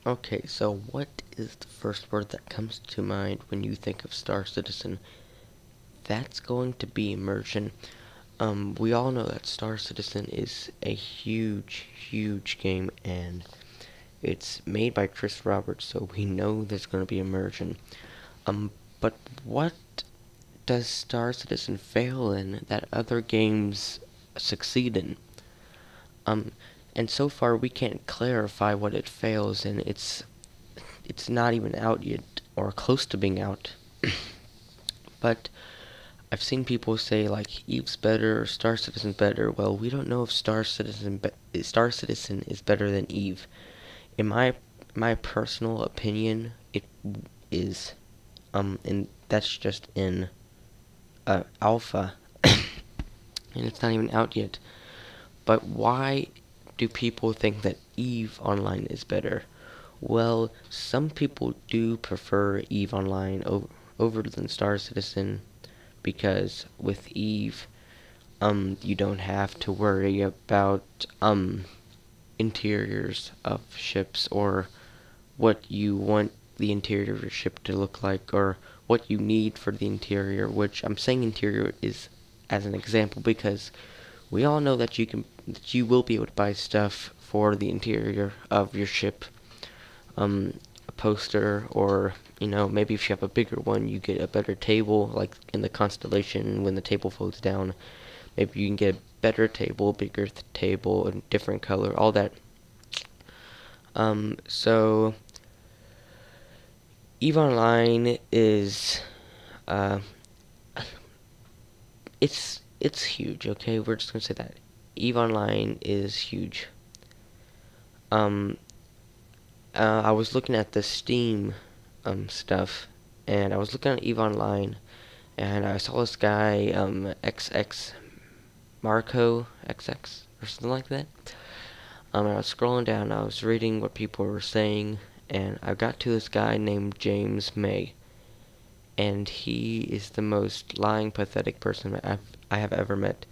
Okay, so what is the first word that comes to mind when you think of Star Citizen? That's going to be immersion. We all know that Star Citizen is a huge, huge game, and it's made by Chris Roberts, so we know there's going to be immersion. But what does Star Citizen fail in that other games succeed in? Um, and so far we can't clarify what it fails in. It's not even out yet, or close to being out. But I've seen people say like Eve's better or Star Citizen's better. Well, we don't know if Star Citizen is better than Eve. In my personal opinion, it is. And that's just in alpha, and it's not even out yet. But why do people think that Eve Online is better? Well, some people do prefer Eve Online over than Star Citizen because with Eve, you don't have to worry about interiors of ships or what you want the interior of your ship to look like or what you need for the interior, which I'm saying interior is as an example because we all know that you will be able to buy stuff for the interior of your ship. A poster, or maybe if you have a bigger one, you get a better table, like in the Constellation when the table folds down. Maybe you can get a better table, bigger table, a different color, all that. So EVE Online is, uh, it's huge. Okay, we're just gonna say that EVE Online is huge. Um, I was looking at the Steam stuff, and I was looking at EVE Online, and I saw this guy XX Marco XX or something like that. I was scrolling down, I was reading what people were saying, and I got to this guy named James May, and he is the most lying, pathetic person I have ever met.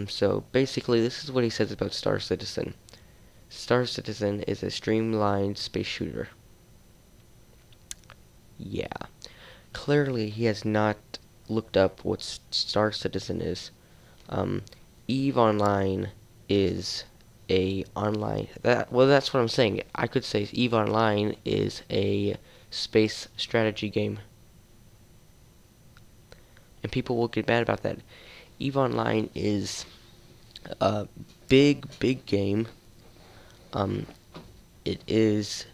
So basically, this is what he says about Star Citizen. Star Citizen is a streamlined space shooter. Yeah. Clearly, he has not looked up what Star Citizen is. EVE Online is a online that's what I'm saying. I could say EVE Online is a space strategy game, and people will get mad about that. EVE Online is a big game. Um, it is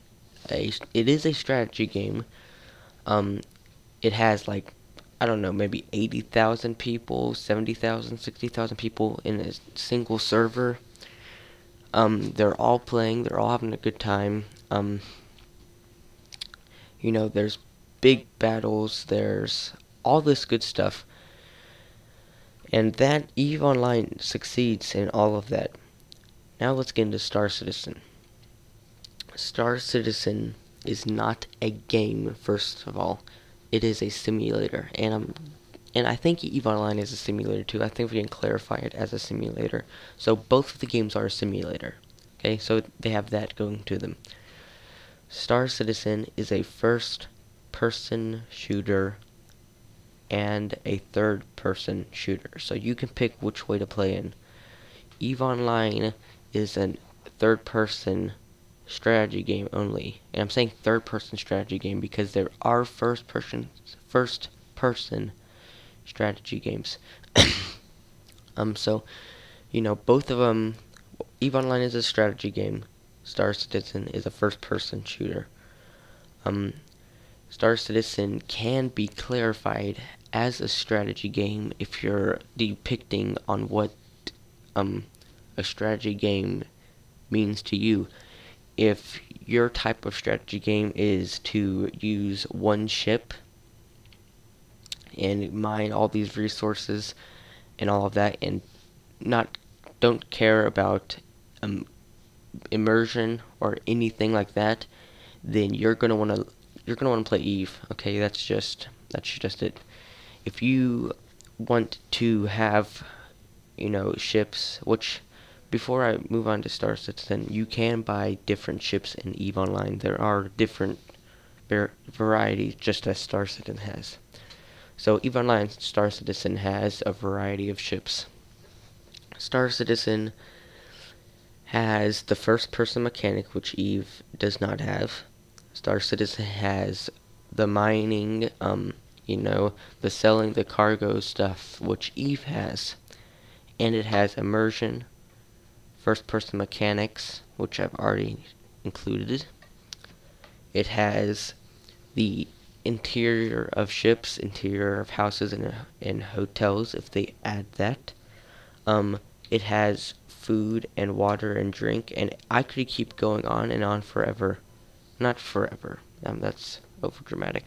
a strategy game. It has like I don't know, maybe 80,000 people, 70,000, 60,000 people in a single server. They're all playing, they're all having a good time. There's big battles, there's all this good stuff. And that EVE Online succeeds in all of that. Now let's get into Star Citizen. Star Citizen is not a game, first of all. It is a simulator, and I think EVE Online is a simulator too. I think we can clarify it as a simulator. So both of the games are a simulator. Okay, so they have that going to them. Star Citizen is a first-person shooter and a third-person shooter. So you can pick which way to play in. EVE Online is a third-person strategy game only. And I'm saying third-person strategy game because there are first-person strategy games. So, both of them, EVE Online is a strategy game. Star Citizen is a first-person shooter. Star Citizen can be clarified as a strategy game if you're depicting on what a strategy game means to you. If your type of strategy game is to use one ship and mine all these resources and all of that, and don't care about immersion or anything like that, then you're gonna wanna play Eve. Okay, that's just it. If you want to have ships, which before I move on to Star Citizen, you can buy different ships in EVE Online. There are different varieties, just as Star Citizen has. So EVE Online Star Citizen has a variety of ships. Star Citizen has the first-person mechanic, which EVE does not have. Star Citizen has the mining, the selling the cargo stuff, which EVE has. And it has immersion, first-person mechanics, which I've already included. It has the interior of ships, interior of houses and hotels, if they add that. It has food and water and drink, and I could keep going on and on forever. Not forever, that's overdramatic,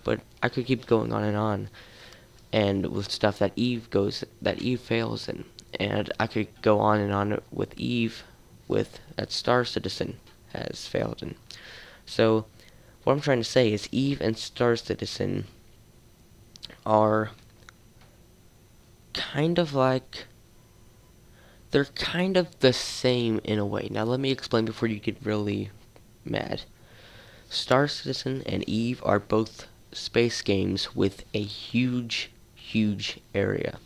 but I could keep going on and with stuff that Eve fails in, and I could go on and on with Eve that Star Citizen has failed in. So what I'm trying to say is Eve and Star Citizen are kind of like, they're kind of the same in a way. Now let me explain before you get really mad. Star Citizen and Eve are both space games with a huge area.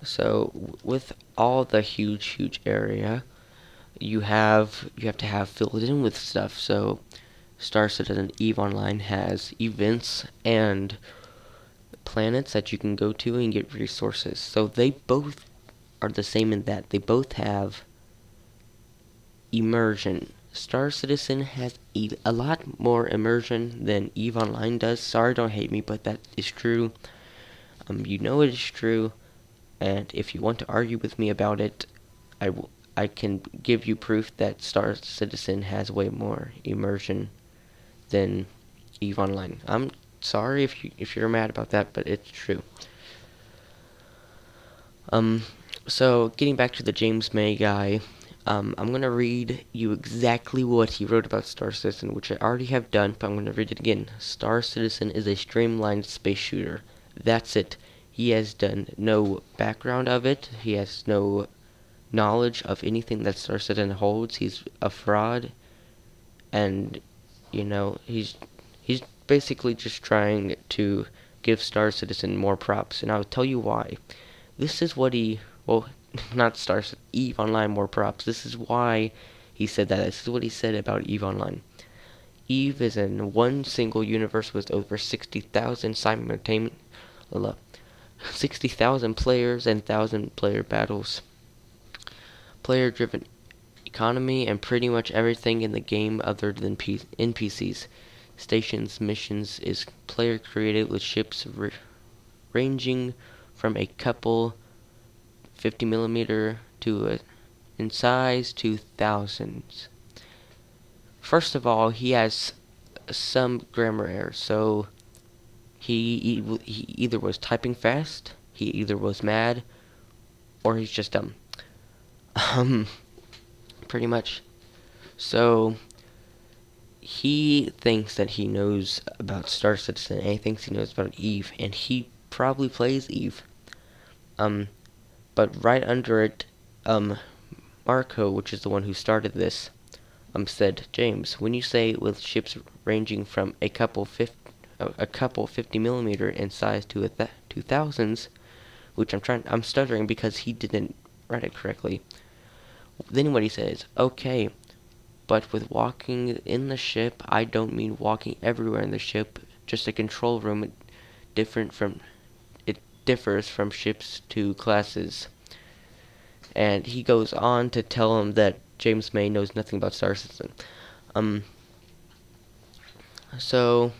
So with all the huge area, you have to have filled in with stuff. So Star Citizen EVE Online has events and planets that you can go to and get resources. So they both are the same in that they both have immersion. Star Citizen has a lot more immersion than EVE Online does. Sorry, don't hate me, but that is true. You know it is true, and if you want to argue with me about it, I can give you proof that Star Citizen has way more immersion than EVE Online. I'm sorry if you're mad about that, but it's true. So getting back to the James May guy, I'm gonna read you exactly what he wrote about Star Citizen, which I already have done, but I'm gonna read it again. Star Citizen is a streamlined space shooter. That's it. He has done no background of it. He has no knowledge of anything that Star Citizen holds. He's a fraud, and he's basically just trying to give Star Citizen more props, and I'll tell you why. This is what not EVE Online more props. This is why he said that. This is what he said about EVE Online. EVE is in one single universe with over 60,000 players and 1,000 player battles. Player-driven economy and pretty much everything in the game other than NPCs. Stations missions is player created with ships ranging from a couple 50mm in size to thousands. First of all, he has some grammar errors. So he either was typing fast, he either was mad, or he's just dumb. Pretty much. So he thinks that he knows about Star Citizen, and he thinks he knows about Eve, and he probably plays Eve. But right under it, Marco, which is the one who started this, said, James, when you say with ships ranging from a couple 50mm in size to thousands, which I'm stuttering because he didn't write it correctly. Then what he says, okay, but with walking in the ship, I don't mean walking everywhere in the ship, just a control room. It differs from ships to classes. And he goes on to tell him that James May knows nothing about Star Citizen. So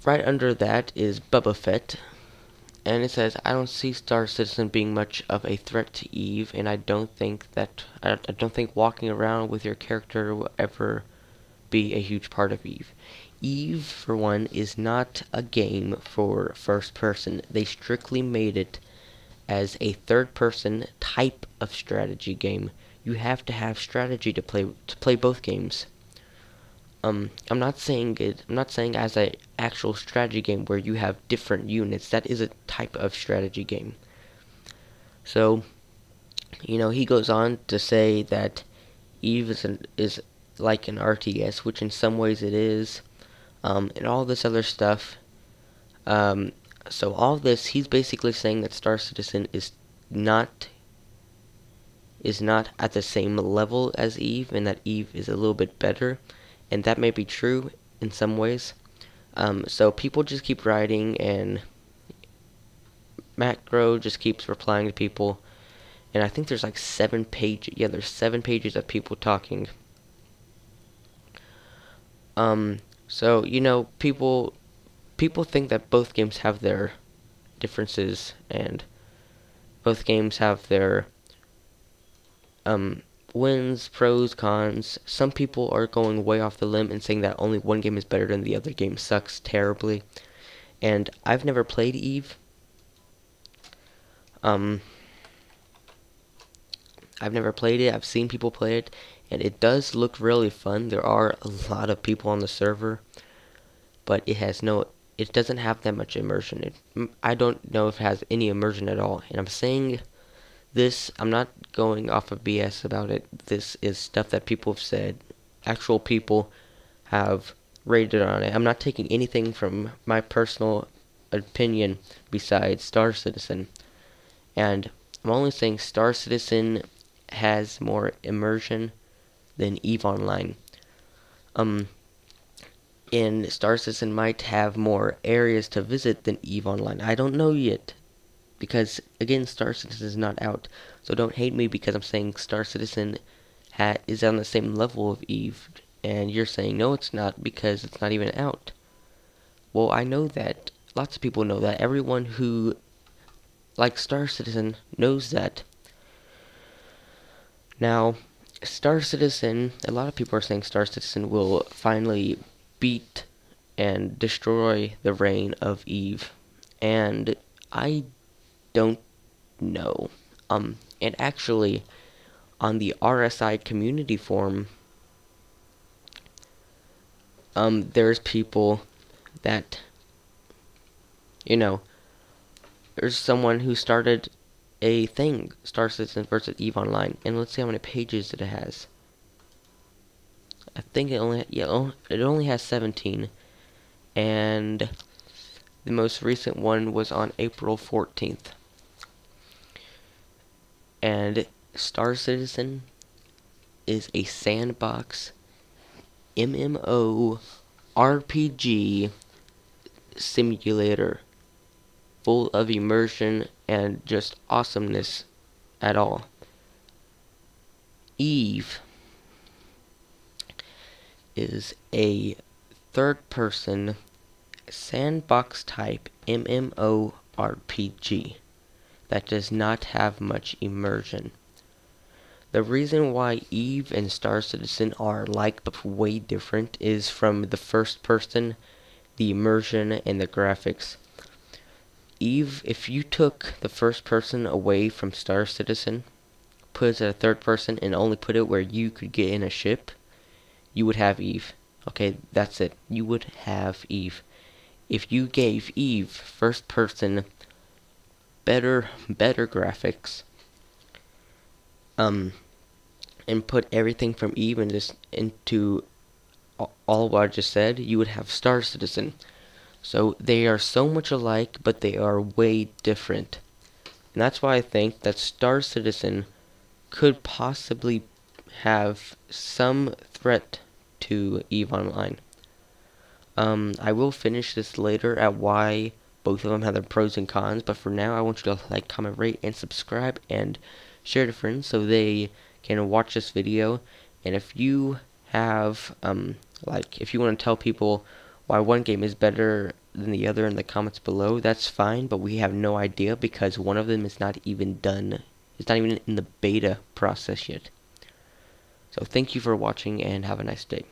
right under that is Boba Fett, and it says, I don't see Star Citizen being much of a threat to Eve, and I don't think walking around with your character will ever be a huge part of Eve. Eve, for one, is not a game for first person. They strictly made it as a third person type of strategy game. You have to have strategy to play both games. I'm not saying it. I'm not saying as a actual strategy game where you have different units. That is a type of strategy game. So, he goes on to say that Eve is like an RTS, which in some ways it is, and all this other stuff. So all this, he's basically saying that Star Citizen not is not at the same level as Eve, and that Eve is a little bit better, and that may be true in some ways. So people just keep writing, and Macro just keeps replying to people, and I think there's like 7 pages. Yeah, there's 7 pages of people talking. So people think that both games have their differences, and both games have their wins, pros, cons. Some people are going way off the limb and saying that only one game is better than the other game sucks terribly. And I've never played Eve. I've never played it. I've seen people play it, and it does look really fun. There are a lot of people on the server, but it doesn't have that much immersion. I don't know if it has any immersion at all. And I'm saying this, I'm not going off of BS about it. This is stuff that people have said. Actual people have rated on it. I'm not taking anything from my personal opinion besides Star Citizen. And I'm only saying Star Citizen has more immersion than EVE Online. And Star Citizen might have more areas to visit than EVE Online. I don't know yet, because again, Star Citizen is not out. So don't hate me because I'm saying Star Citizen is on the same level of EVE, and you're saying no, it's not because it's not even out. Well, I know that. Lots of people know that. Everyone who likes Star Citizen knows that. Now, Star Citizen, a lot of people are saying Star Citizen will finally beat and destroy the reign of Eve, and I don't know. And actually, on the RSI community forum, there's people that, there's someone who started a thing, Star Citizen versus EVE Online, and let's see how many pages it has. I think it only has 17, and the most recent one was on April 14th. And Star Citizen is a sandbox MMO RPG simulator full of immersion and just awesomeness at all. Eve is a third-person sandbox type MMO RPG that does not have much immersion. The reason why Eve and Star Citizen are alike but way different is from the first person, the immersion, and the graphics. Eve, if you took the first person away from Star Citizen, put it at a third person, and only put it where you could get in a ship, you would have Eve. Okay, that's it. You would have Eve. If you gave Eve first person better graphics, and put everything from Eve and just into all what I just said, you would have Star Citizen. So they are so much alike, but they are way different. And that's why I think that Star Citizen could possibly have some threat to EVE Online. I will finish this later at why both of them have their pros and cons, but for now I want you to like, comment, rate, and subscribe, and share to friends so they can watch this video. And if you have, if you want to tell people why one game is better than the other in the comments below, that's fine, but we have no idea because one of them is not even done. It's not even in the beta process yet. So thank you for watching and have a nice day.